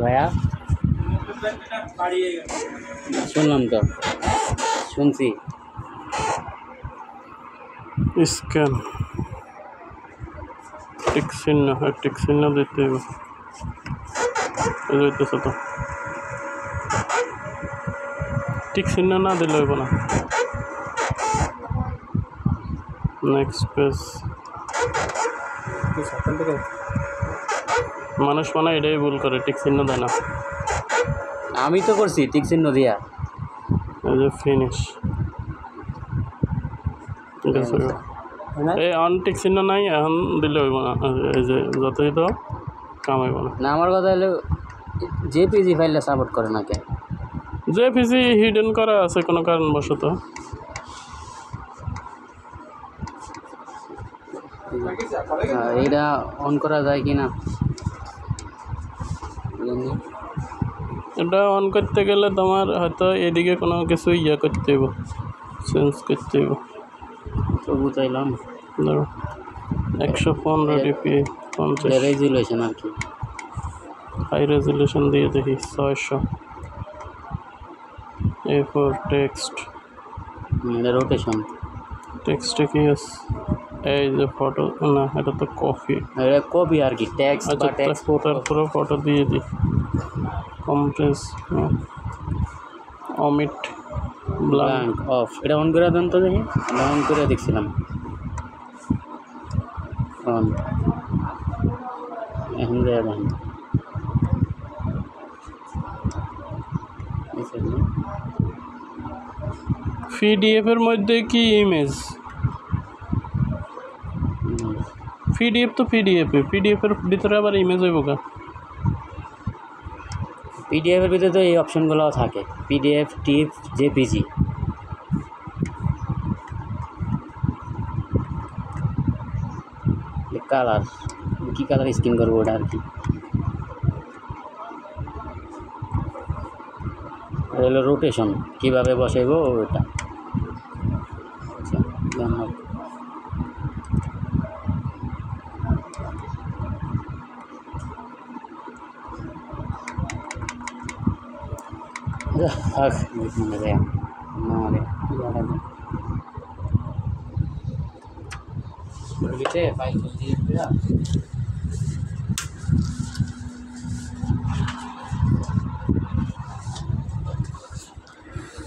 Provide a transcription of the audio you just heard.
ভাইয়া? শুনলাম তো, শুনছি। স্ক্যান টিক চিহ্ন, টিক চিহ্ন দিতে হবে। যাইতেছে তো, টিক চিহ্ন না দিলে হইব না। Next page. মানুষ মানে এটাই ভুল করে, টিক চিহ্ন দেয় না। আমি তো করছি টিক চিহ্ন দিয়া। এই যে ফিনিশ, ঠিক আছে। এই অন টিক চিহ্ন নাই, এখন দিলে হইব না। এই যে যতই তো কাম হইব না। না, আমার কথা হলো জেপিজি ফাইলটা সাপোর্ট করে না কেন? জেপিজি হিডেন করা আছে কোনো কারণবশত। এইটা অন করা যায় কি না? এটা অন করতে গেলে তোমার হয়তো এদিকে কোনো কিছু ইয়ে করতে হইব, চেঞ্জ করতে হইব। তো বুঝাইলাম। ধরো 115 ডিপি 50 রেজুলেশন আর কি, হাই রেজুলেশন দিয়ে দেখি 600। A4 টেক্সট, রোটেশন টেক্সটে কি আছে? এই যে ফটো, না এটা তো কপি, কপি আর কি, টেক্সট বা টেক্সট ফটো। তারপরে ফটো দিয়ে দিই। Compress, omit, blank of. এটা অন করে দেন তো দেখি, আমরা অন করে দেখছিলাম। অন, এখন দেয়া দেখেন। পিডিএফ এর মধ্যে কি ইমেজ? পিডিএফ তো পিডিএফ এর ভিতরে আবার ইমেজ হইব কা? পিডিএফ এর ভিতরে তো এই অপশনগুলো থাকে, পিডিএফ, টিপ, জেপিজি। কালার, কি কালার স্ক্রিন করবো ওটা আর কি। হলো রোটেশন, কীভাবে বসাইবো ওটা। আচ্ছা, ধন্যবাদ। ফাইল